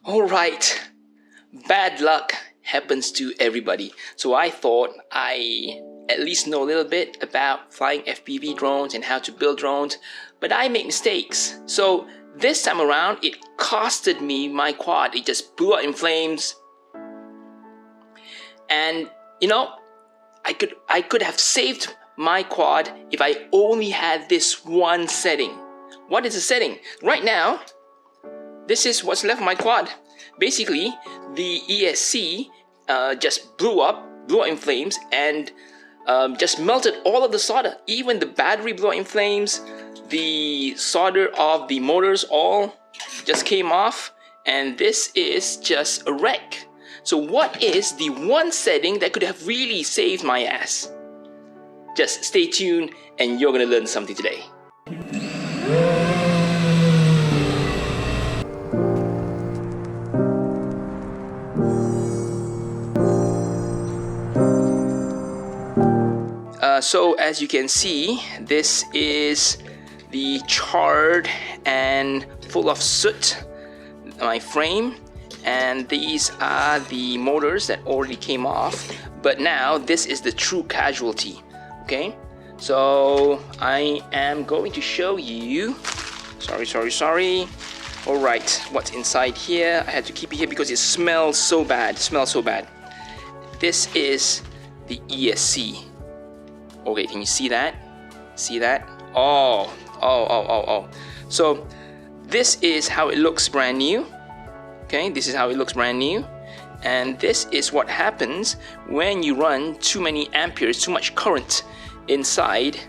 Alright, bad luck happens to everybody. So I thought I at least know a little bit about flying FPV drones and how to build drones, but I make mistakes. So this time around, it costed me my quad. It just blew up in flames. And you know, I could have saved my quad if I only had this one setting. What is the setting? Right now, this is what's left of my quad. Basically, the ESC just blew up in flames, and just melted all of the solder. Even the battery blew up in flames. The solder of the motors all just came off, and this is just a wreck. So what is the one setting that could have really saved my ass? Just stay tuned and you're gonna learn something today. So as you can see, this is the charred and full of soot my frame, and these are the motors that already came off. But now this is the true casualty. Okay, so I am going to show you. Sorry. All right, what's inside here? I had to keep it here because it smells so bad. This is the ESC. Okay, can you see that? Oh. So this is how it looks brand new. Okay, this is how it looks brand new. And this is what happens when you run too many amperes, too much current inside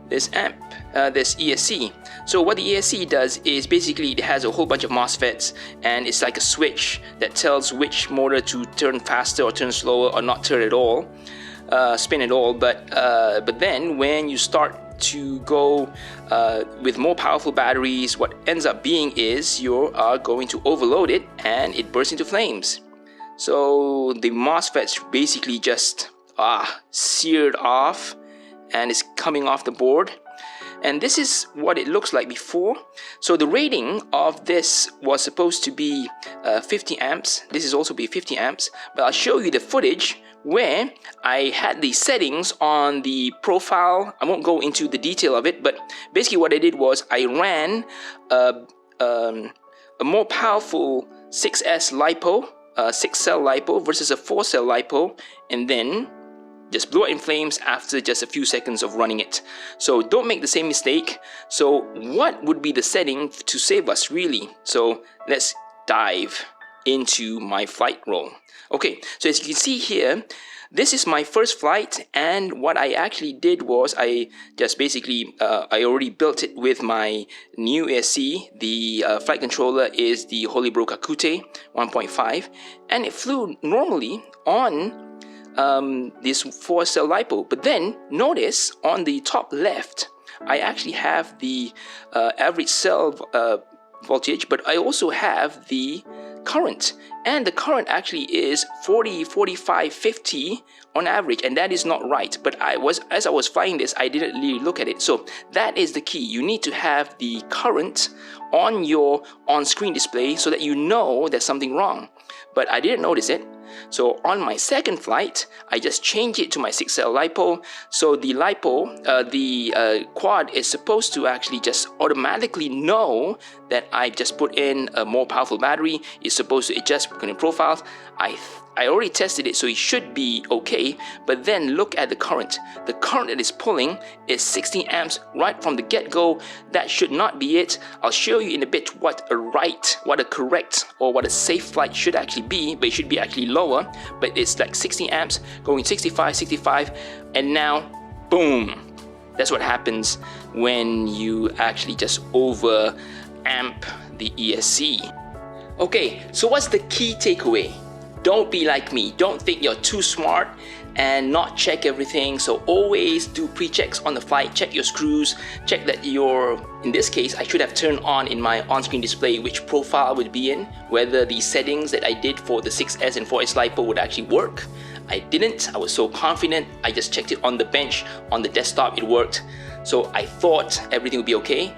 this this ESC. So what the ESC does is basically it has a whole bunch of MOSFETs, and it's like a switch that tells which motor to turn faster or turn slower or not turn at all. Spin at all, but then when you start to go with more powerful batteries, what ends up being is you are going to overload it and it bursts into flames. So the MOSFETs basically just seared off and it's coming off the board. And this is what it looks like before. So the rating of this was supposed to be 50 amps. This is also be 50 amps, but I'll show you the footage where I had the settings on the profile. I won't go into the detail of it, but basically what I did was I ran a more powerful 6S LiPo, 6-cell LiPo versus a 4-cell LiPo, and then just blew it in flames after just a few seconds of running it. So don't make the same mistake. So what would be the setting to save us really? So let's dive into my flight roll. Okay, so as you can see here, this is my first flight, and what I actually did was I just basically I already built it with my new ESC. The flight controller is the Holybro Kakute 1.5, and it flew normally on this 4-cell LiPo. But then notice on the top left, I actually have the average cell voltage, but I also have the current, and the current actually is 40, 45, 50 on average, and that is not right. But as I was flying this, I didn't really look at it. So that is the key. You need to have the current on your on-screen display so that you know there's something wrong. But I didn't notice it. So on my second flight, I just changed it to my 6-cell LiPo. So the LiPo, the quad is supposed to actually just automatically know that I just put in a more powerful battery. It's supposed to adjust current profiles. I already tested it, so it should be okay. But then look at the current. The current that is pulling is 16 amps right from the get-go. That should not be it. I'll show you in a bit what a correct or what a safe flight should actually be, but it should be actually lower. But it's like 16 amps going 65, and now boom. That's what happens when you actually just over amp the ESC. Okay, so what's the key takeaway? Don't be like me. Don't think you're too smart and not check everything. So always do pre-checks on the flight. Check your screws. Check that in this case, I should have turned on in my on-screen display which profile I would be in, whether the settings that I did for the 6S and 4S LiPo would actually work. I didn't. I was so confident. I just checked it on the bench, on the desktop, it worked. So I thought everything would be okay.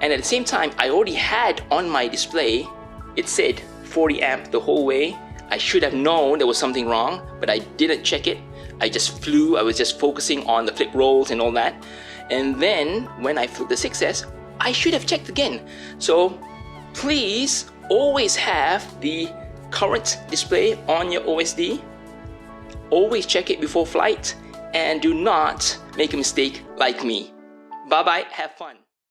And at the same time, I already had on my display, it said 40 amp the whole way. I should have known there was something wrong, but I didn't check it. I just flew. I was just focusing on the flip rolls and all that. And then when I flew the 6S, I should have checked again. So please always have the current display on your OSD. Always check it before flight, and do not make a mistake like me. Bye bye, have fun.